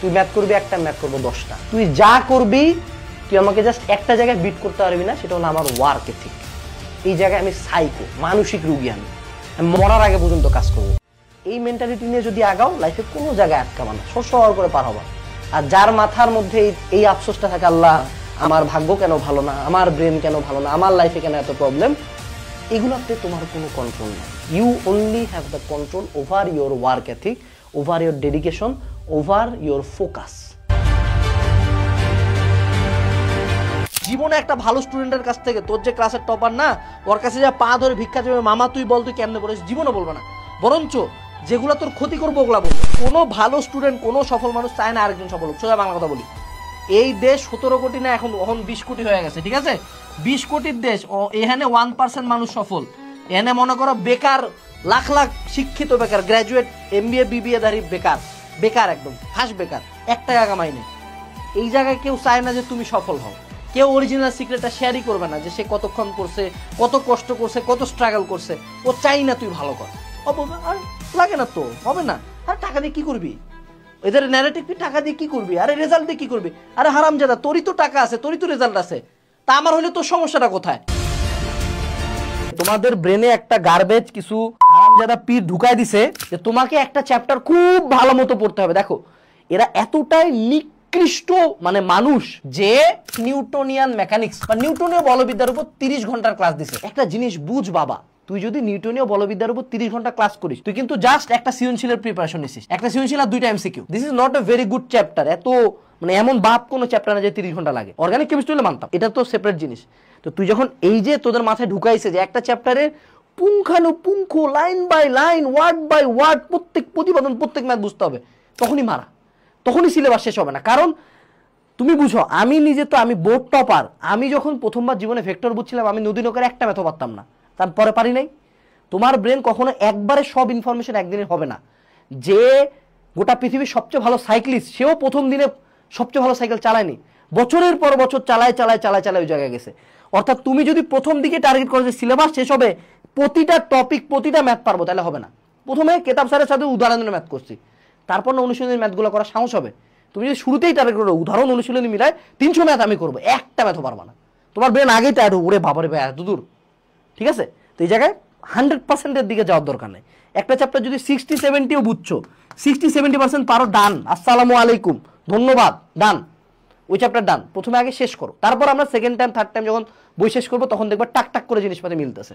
তুই ম্যাথ করবি একটা, ম্যাথ করবো 10টা। তুই যা করবি তুই আমাকে জাস্ট একটা জায়গায় বিট করতে পারবি না, সেটা হলো আমার ওয়ার্ক এথিক। এই জায়গায় আমি সাইকো, মানসিক রুগী। আমি মরার আগে পর্যন্ত কাজ করবো। এই মেন্টালিটি নিয়ে যদি আগাও, লাইফে কোনো জায়গায় আটকাবা না, সর করে পার হবা। আর যার মাথার মধ্যে এই আফসোসটা থাকে, আল্লাহ আমার ভাগ্য কেন ভালো না, আমার ব্রেন কেন ভালো না, আমার লাইফে কেন এত প্রবলেম, এগুলোতে তোমার কোনো কন্ট্রোল নেই। You only have the control over your work ethic, over your dedication, over your focus. জীবনে একটা ভালো স্টুডেন্টের কাছ থেকে, তোর যে ক্লাসের টপার না, ওর কাছে যা পা ধরে ভিক্ষা চাইবে, মামা তুই বল তুই কেমনে পড়েছিস, জীবনে বলবে না। বরঞ্চ যেগুলো তোর ক্ষতি করবো ওগুলা বলবে। কোনো ভালো স্টুডেন্ট, কোনো সফল মানুষ চায় না আরেকজন সফল হোক। সোজা বাংলা কথা বলি, এই দেশ 17 কোটি না, এখন 20 কোটি হয়ে গেছে, ঠিক আছে? 20 কোটির দেশ, এখানে 1% মানুষ সফল। এখানে মনে করো বেকার লাখ লাখ শিক্ষিত বেকার, গ্র্যাজুয়েট MBA BBA ধারী বেকার, বেকার একদম ফাঁস বেকার, 1 টাকা কামাই নেই। এই জায়গায় কেউ চায় না যে তুমি সফল হও। কেউ অরিজিনাল সিক্রেটটা শেয়ারই করবে না, যে সে কতক্ষণ করছে, কত কষ্ট করছে, কত স্ট্রাগল করছে। ও চাই না তুই ভালো কর। আর লাগে না তো, হবে না। আর টাকা দিয়ে কি করবি? এদের ন্যারেটিভ, টাকা দিয়ে কি করবি? আরে রেজাল্ট দিয়ে কি করবি? আরে হারামজাদা, তোরই তো টাকা আছে, তোরই তো রেজাল্ট আছে, তা আমার হলে তোর সমস্যাটা কোথায়? তোমাদের ব্রেনে একটা গার্বেজ কিছু হারামজাদা পীর ঢুকাই দিছে যে তোমাকে একটা চ্যাপ্টার খুব ভালো মতো পড়তে হবে। দেখো, এরা এতটাই নিকৃষ্ট মানে মানুষ যে নিউটনিয়ান মেকানিক্স বা নিউটনীয় বলবিদ্যার উপর 30 ঘন্টার ক্লাস দিছে। একটা জিনিস বুঝ বাবা, তুই যদি নিউটনীয় বলবিদ্যার উপর 30 ঘন্টা ক্লাস করিস, তুই কিন্তু জাস্ট একটা সৃজনশীলের প্রিপারেশন নিছিস, একটা সৃজনশীল আর 2টা MCQ। This is not a very good chapter. এত মানে এমন বাপ কোনো চ্যাপ্টার না যে 30 ঘন্টা লাগে। অর্গানিক কেমিস্ট্রি হলে মানতাম, এটা তো সেপারেট জিনিস। তো তুই যখন এই যে তোদের মাথায় ঢুকাইছে যে একটা চ্যাপ্টারের পুঙ্খানুপুঙ্খ, line by line, word by word, প্রত্যেক প্রতিপাদন, প্রত্যেক ম্যাথ বুঝতে হবে, তখনই মারা, তখনই সিলেবাস শেষ হবে না। কারণ তুমি বুঝো, আমি নিজে তো আমি বোর্ড টপার। আমি যখন প্রথমবার জীবনে ভেক্টর বুঝছিলাম, আমি নদী নৌকার একটা ম্যাথও পারতাম না, তারপরে পারি নাই। তোমার ব্রেন কখনো একবারে সব ইনফরমেশন একদিনে হবে না। যে গোটা পৃথিবীর সবচেয়ে ভালো সাইক্লিস্ট, সেও প্রথম দিনে সবচেয়ে ভালো সাইকেল চালায়নি, বছরের পর বছর চালায় ওই জায়গায় গেছে। অর্থাৎ তুমি যদি প্রথম দিকে টার্গেট করো যে সিলেবাস শেষ হবে, প্রতিটা টপিক, প্রতিটা ম্যাথ পারবো, তাহলে হবে না। প্রথমে কেতাব স্যারের সাথে উদাহরণের ম্যাথ করছি, তারপর না অনুশীলনের ম্যাথগুলো করা সাহস হবে। তুমি যদি শুরুতেই টার্গেট করো উদাহরণ অনুশীলনী মিলায় 300 ম্যাথ আমি করবো, একটা ম্যাথও পারবা না। তোমার ব্রেন আগেই টায়ার্ড, ওরে বাবারে ভাই এত দূর, ঠিক আছে? তো এই জায়গায় 100%-এর দিকে যাওয়ার দরকার নেই। একটা চ্যাপ্টার যদি 60-70ও বুঝছো, 60-70% পারো, ডান, আসসালামু আলাইকুম, ধন্যবাদ, ডান, ওই চ্যাপ্টার ডান। প্রথমে আগে শেষ করো, তারপর আমরা সেকেন্ড টাইম থার্ড টাইম যখন বই শেষ করবো, তখন দেখবা টাক টাক করে জিনিসপাতি মিলতেছে।